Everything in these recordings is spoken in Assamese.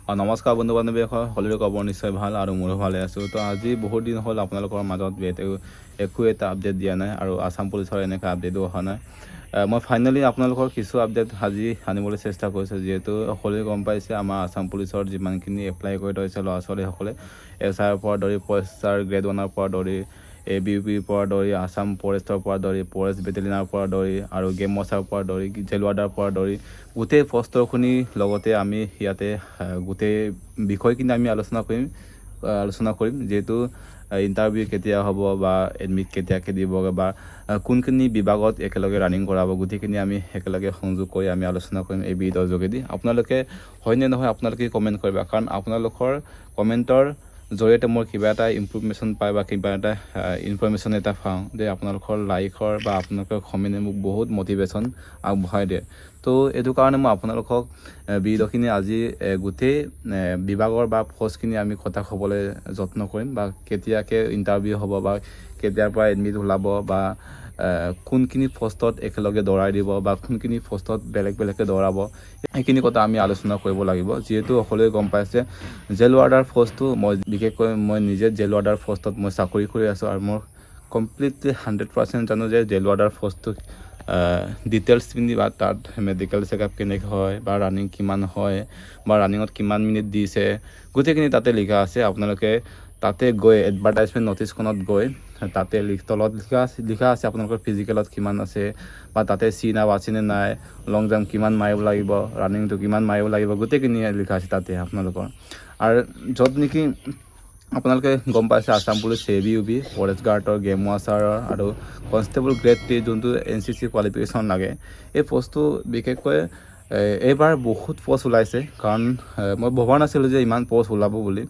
নমস্কাৰ বন্ধু বান্ধৱী সকলোৰে খবৰ নিশ্চয় ভাল আৰু মোৰো ভালে আছোঁ। তো আজি বহুত দিন হ'ল আপোনালোকৰ মাজত একো এটা আপডেট দিয়া নাই আৰু আসাম পুলিচৰ এনেকৈ আপডেটো অহা নাই। মই ফাইনেলি আপোনালোকৰ কিছু আপডেট আজি আনিবলৈ চেষ্টা কৰিছোঁ, যিহেতু সকলোৱে গম পাইছে আমাৰ আসাম পুলিচৰ যিমানখিনি এপ্লাই কৰি থৈছে ল'ৰা ছোৱালীসকলে SIৰ পৰা ধৰি ফৰেষ্টাৰ গ্ৰেড 1ৰ পৰা ধৰি ABUPৰ পৰা ধৰি আসাম ফৰেষ্টৰ পৰা ধৰি ফৰেষ্ট বেটেলিয়নৰ পৰা ধৰি আৰু গেম ৱাচাৰৰ পৰা ধৰি জেল ৱাৰ্ডাৰৰ পৰা ধৰি গোটেই প্ৰস্তুতখিনি লগতে আমি ইয়াতে গোটেই বিষয়খিনি আমি আলোচনা কৰিম যিহেতু ইণ্টাৰভিউ কেতিয়া হ'ব বা এডমিট কেতিয়াকৈ দিবগৈ বা কোনখিনি বিভাগত একেলগে ৰানিং কৰাব, গোটেইখিনি আমি একেলগে সংযোগ কৰি আমি আলোচনা কৰিম এই ভিডিঅ'ৰ যোগেদি। আপোনালোকে হয়নে নহয় আপোনালোকে কমেণ্ট কৰিবা, কাৰণ আপোনালোকৰ কমেণ্টৰ জৰিয়তে মই কিবা এটা ইম্প্ৰুভমেশ্যন পাই বা কিবা এটা ইনফৰমেশ্যন এটা পাওঁ যে আপোনালোকৰ লাইকৰ বা আপোনালোকৰ কমেণ্টে মোক বহুত মটিভেশ্যন আগবঢ়াই দিয়ে। তো এইটো কাৰণে মই আপোনালোকক ভিডিঅ'খিনি আজি গোটেই বিভাগৰ বা পোষ্টখিনি আমি কথা ক'বলৈ যত্ন কৰিম বা কেতিয়াকৈ ইণ্টাৰভিউ হ'ব বা কেতিয়াৰ পৰা এডমিট ওলাব বা কোনখিনি পোষ্টত একেলগে দৌৰাই দিব বা কোনখিনি পোষ্টত বেলেগকৈ দৌৰাব, সেইখিনি কথা আমি আলোচনা কৰিব লাগিব। যিহেতু সকলোৱে গম পাইছে জেল ৱাৰ্ডাৰ পোষ্টটো বিশেষকৈ মই নিজে জেল ৱাৰ্ডাৰ পোষ্টত মই চাকৰি কৰি আছোঁ আৰু মই কমপ্লিটলি 100% জানো যে জেল ৱাৰ্ডাৰ পোষ্টটো ডিটেইলছ পিন্ধি বা তাত মেডিকেল চেকআপ কেনেকৈ হয় বা ৰানিং কিমান হয় বা ৰানিঙত কিমান মিনিট দিছে গোটেইখিনি তাতে লিখা আছে। আপোনালোকে তাতে গৈ এডভাৰটাইজমেণ্ট ন'টিছখনত গৈ তাতে তলত লিখা আছে আপোনালোকৰ ফিজিকেলত কিমান আছে বা তাতে চিন আপ আছেনে নাই, লং জাম্প কিমান মাৰিব লাগিব, ৰানিংটো কিমান মাৰিব লাগিব, গোটেইখিনি লিখা আছে তাতে আপোনালোকৰ। আৰু য'ত নেকি আপোনালোকে গম পাইছে আসাম পুলিচ ABUP ফৰেষ্ট গাৰ্ডৰ গেম ৱাচাৰৰ আৰু কনষ্টেবল গ্ৰেড 3 যোনটো NCC কোৱালিফিকেশ্যন লাগে, এই পোষ্টটো বিশেষকৈ এইবাৰ বহুত পোষ্ট ওলাইছে, কাৰণ মই ভবা নাছিলোঁ যে ইমান পোষ্ট ওলাব বুলি।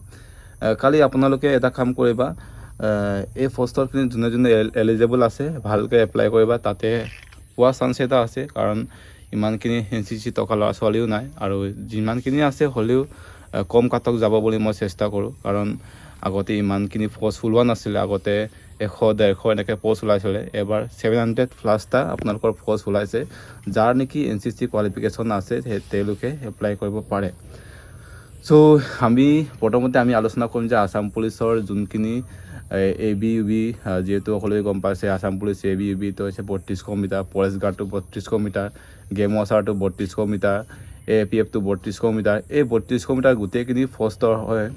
কালি আপোনালোকে এটা কাম কৰিবা, এই পোষ্টৰখিনি যোনে এলিজিবল আছে ভালকৈ এপ্লাই কৰিবা, তাতে পোৱা চান্স এটা আছে, কাৰণ ইমানখিনি NCC থকা ল'ৰা ছোৱালীও নাই আৰু যিমানখিনি আছে হ'লেও কম কাটক যাব বুলি মই চেষ্টা কৰোঁ, কাৰণ আগতে ইমানখিনি পোষ্ট ওলোৱা নাছিলে। আগতে 100-150 এনেকৈ পোষ্ট ওলাইছিলে, এবাৰ 700+ আপোনালোকৰ পোষ্ট ওলাইছে। যাৰ নেকি NCC কোৱালিফিকেশ্যন আছে তেওঁলোকে এপ্লাই কৰিব পাৰে। চ' আমি প্ৰথমতে আলোচনা কৰিম যে আসাম পুলিচৰ যোনখিনি ABUP, যিহেতু সকলোৱে গম পাইছে আসাম পুলিচ ABUPটো হৈছে 3200 মিটাৰ, ফৰেষ্ট গাৰ্ডটো 3200 মিটাৰ, গেম ৱাচাৰটো 3200 মিটাৰ, AFPFটো 3200 মিটাৰ। এই 3200 মিটাৰ গোটেইখিনি পোষ্টৰ হয়।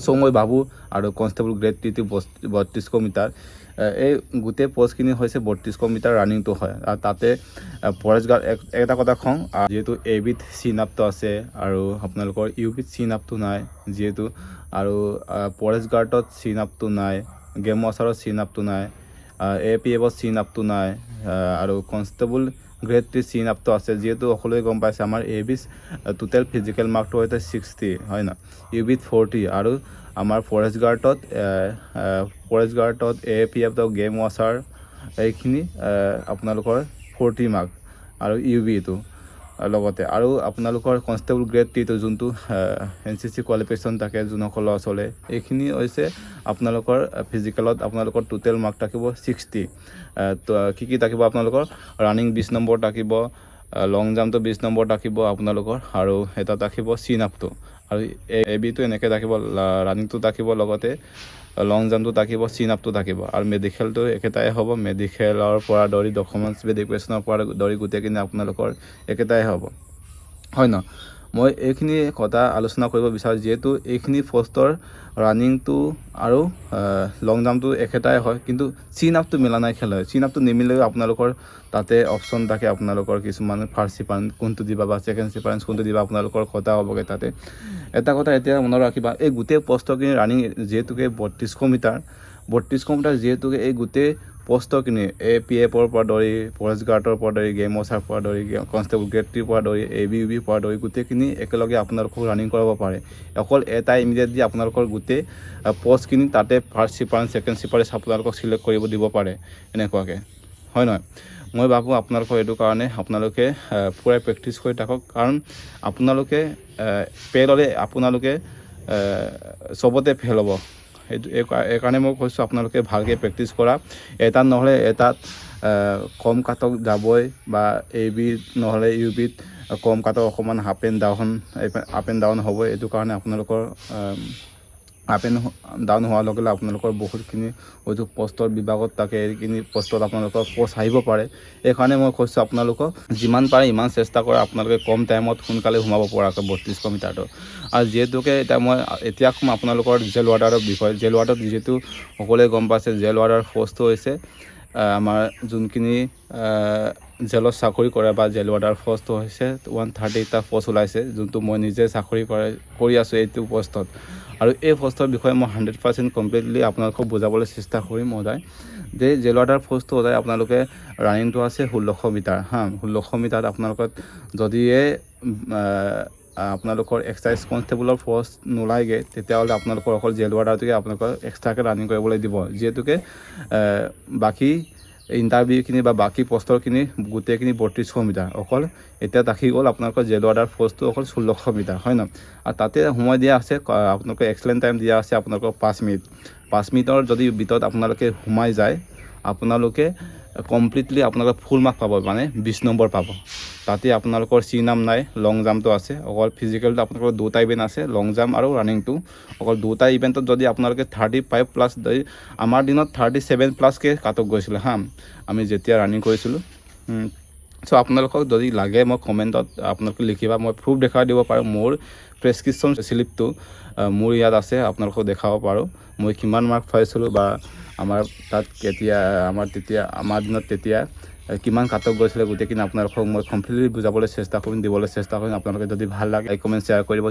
চ' মই ভাবোঁ আৰু কনষ্টেবল গ্ৰেড 3টো 3200 মিটাৰ, এই গোটেই পোষ্টখিনি হৈছে 3200 মিটাৰ ৰানিংটো হয়। আৰু তাতে ফৰেষ্ট গাৰ্ড এটা কথা কওঁ, যিহেতু ABত চিন আপটো আছে আৰু আপোনালোকৰ UPত চিন আপটো নাই যিহেতু, আৰু ফৰেষ্ট গাৰ্ডত চিন আপটো নাই, গেম ৱাচাৰত চিন আপটো নাই, AFPFত চিন আপটো নাই আৰু কনষ্টেবল গ্ৰেড 3 চিন আপটো আছে। যিহেতু সকলোৱে গম পাইছে আমাৰ ABত টোটেল ফিজিকেল মাৰ্কটো হৈছে 60 হয় না, UPত 40 আৰু আমাৰ ফৰেষ্ট গাৰ্ডত AFPFত গেম ৱাচাৰ এইখিনি আপোনালোকৰ 40 মাৰ্ক আৰু UPটো লগতে, আৰু আপোনালোকৰ কনষ্টেবল গ্ৰেড 3টো যোনটো NCC কোৱালিফিকেশ্যন থাকে যোনসকল ল'ৰা ছোৱালী, এইখিনি হৈছে আপোনালোকৰ ফিজিকেলত আপোনালোকৰ টোটেল মাৰ্ক থাকিব 60। তো কি থাকিব আপোনালোকৰ ৰানিং 20 নম্বৰ থাকিব, লং জাম্পটো 20 নম্বৰ থাকিব আপোনালোকৰ, আৰু এটা থাকিব চিন আপটো, আৰু ABটো এনেকৈ থাকিব, ৰানিংটো থাকিব লগতে লং জাম্পটো থাকিব, চিন আপটো থাকিব, আৰু মেডিকেলটো একেটাই হ'ব। মেডিকেলৰ পৰা ধৰি ডকুমেণ্টছ ভেৰিফিকেশ্যনৰ পৰা ধৰি গোটেইখিনি আপোনালোকৰ একেটাই হ'ব হয় ন। মই এইখিনি কথা আলোচনা কৰিব বিচাৰোঁ, যিহেতু এইখিনি পোষ্টৰ ৰানিংটো আৰু লং জাম্পটো একেটাই হয়, কিন্তু চিন আপটো মিলা নাই খেলা হয়। চিন আপটো নিমিলেও আপোনালোকৰ তাতে অপশ্যন থাকে, আপোনালোকৰ কিছুমান ফাৰ্ষ্ট প্ৰিফাৰেঞ্চ কোনটো দিবা বা ছেকেণ্ড প্ৰিফাৰেঞ্চ কোনটো দিবা আপোনালোকৰ কথা হ'বগৈ তাতে। এটা কথা এতিয়া মনত ৰাখিবা, এই গোটেই পোষ্টৰখিনি ৰানিং যিহেতুকে 3200 মিটাৰ যিহেতুকে এই গোটেই পোষ্টৰখিনি AFPFৰ পৰা ধৰি ফৰেষ্ট গাৰ্ডৰ পৰা ধৰি গেম ৱাচাৰৰ পৰা ধৰি কনষ্টেবল গ্ৰেড 3 পৰা ধৰি ABUPৰ পৰা ধৰি গোটেইখিনি একেলগে আপোনালোকক ৰানিং কৰাব পাৰে। অকল এটা ইমিডিয়েটলি আপোনালোকৰ গোটেই পোষ্টখিনি তাতে ফাৰ্ষ্ট প্ৰিফাৰেঞ্চ ছেকেণ্ড প্ৰিফাৰেঞ্চ আপোনালোকক চিলেক্ট কৰিব দিব পাৰে এনেকুৱাকৈ হয় নহয়। মই ভাবোঁ আপোনালোকৰ এইটো কাৰণে আপোনালোকে পূৰা প্ৰেক্টিছ কৰি থাকক, কাৰণ আপোনালোকে ফেইল হ'লে আপোনালোকে চবতে ফেইল হ'ব। এইকাৰণে মই কৈছোঁ আপোনালোকে ভালকৈ প্ৰেক্টিছ কৰা। এটাত নহ'লে এটাত কম কাটক যাবই, বা ABত নহ'লে UPত কম কাটৰ অকণমান আপ এণ্ড ডাউন হ'ব। এইটো কাৰণে আপোনালোকৰ আপ এণ্ড ডাউন হোৱাৰ লগে লগে আপোনালোকৰ বহুতখিনি হয়তো পষ্টৰ বিভাগত তাকে এইখিনি পষ্টত আপোনালোকৰ পষ্ট আহিব পাৰে। এইকাৰণে মই কৈছোঁ আপোনালোকক যিমান পাৰে ইমান চেষ্টা কৰে আপোনালোকে কম টাইমত সোনকালে সোমাব পৰাকৈ 3200 মিটাৰটো। আৰু যিহেতুকে এতিয়া ক'ম আপোনালোকৰ জেল ৱাৰ্ডাৰৰ বিষয়ে। জেল ৱাৰ্ডত যিহেতু সকলোৱে গম পাইছে, জেল ৱাৰ্ডাৰ পষ্টটো হৈছে আমাৰ যোনখিনি জেলত চাকৰি কৰে বা জেল ৱাৰ্ডাৰ পষ্টটো হৈছে 130টা পষ্ট ওলাইছে, যোনটো মই নিজে চাকৰি কৰি আছোঁ এইটো পষ্টত। আৰু এই পষ্টৰ বিষয়ে মই 100% কমপ্লিটলি আপোনালোকক বুজাবলৈ চেষ্টা কৰিম সদায়, যে জেল ৱাৰ্ডাৰ পষ্টটো সদায় আপোনালোকে ৰানিংটো আছে 1600 মিটাৰ 1600 মিটাৰত আপোনালোকৰ যদিয়ে আপোনালোকৰ এক্সাইজ কনষ্টেবলৰ পষ্ট নোলায়গৈ, তেতিয়াহ'লে আপোনালোকৰ অকল জেল ৱাৰ্ডাৰটোকে আপোনালোকৰ এক্সট্ৰাকৈ ৰানিং কৰিবলৈ দিব। যিহেতুকে বাকী ইণ্টাৰভিউখিনি বা বাকী পষ্টৰখিনি গোটেইখিনি 3200 মিটাৰ, অকল এতিয়া থাকি গ'ল আপোনালোকৰ জেল ৱাৰ্ডাৰ পষ্টটো অকল 1600 মিটাৰ, হয় ন। আৰু তাতে সময় দিয়া আছে আপোনালোকে এক্সেলেণ্ট টাইম দিয়া আছে আপোনালোকৰ 5 মিনিট। 5 মিনিটৰ যদি ভিতৰত আপোনালোকে সোমাই যায়, আপোনালোকে কমপ্লিটলি আপোনালোকে ফুল মাৰ্ক পাব, মানে 20 নম্বৰ পাব। তাতে আপোনালোকৰ নাম নাই, লং জাম্পটো আছে, অকল ফিজিকেলটো আপোনালোকৰ দুটা ইভেণ্ট আছে, লং জাম্প আৰু ৰানিংটো। অকল দুটা ইভেণ্টত যদি আপোনালোকে 35+ আমাৰ দিনত 37+কে কাটক গৈছিলে আমি যেতিয়া ৰানিং কৰিছিলোঁ। চ' আপোনালোকক যদি লাগে মই কমেণ্টত আপোনালোকে লিখিবা, মই প্ৰুফ দেখাই দিব পাৰোঁ। মোৰ প্ৰেছক্ৰিপশ্যন স্লিপটো মোৰ ইয়াত আছে, আপোনালোকক দেখাব পাৰোঁ মই কিমান মাৰ্ক পাইছিলোঁ বা আমাৰ তাত আমাৰ দিনত তেতিয়া কিমান কাটক গৈছিলে। গোটেইখিনি আপোনালোকক মই কমপ্লিটলি বুজাবলৈ চেষ্টা কৰিম, দিবলৈ চেষ্টা কৰিম। আপোনালোকে যদি ভাল লাগে লাইক কমেণ্ট শ্বেয়াৰ কৰিব।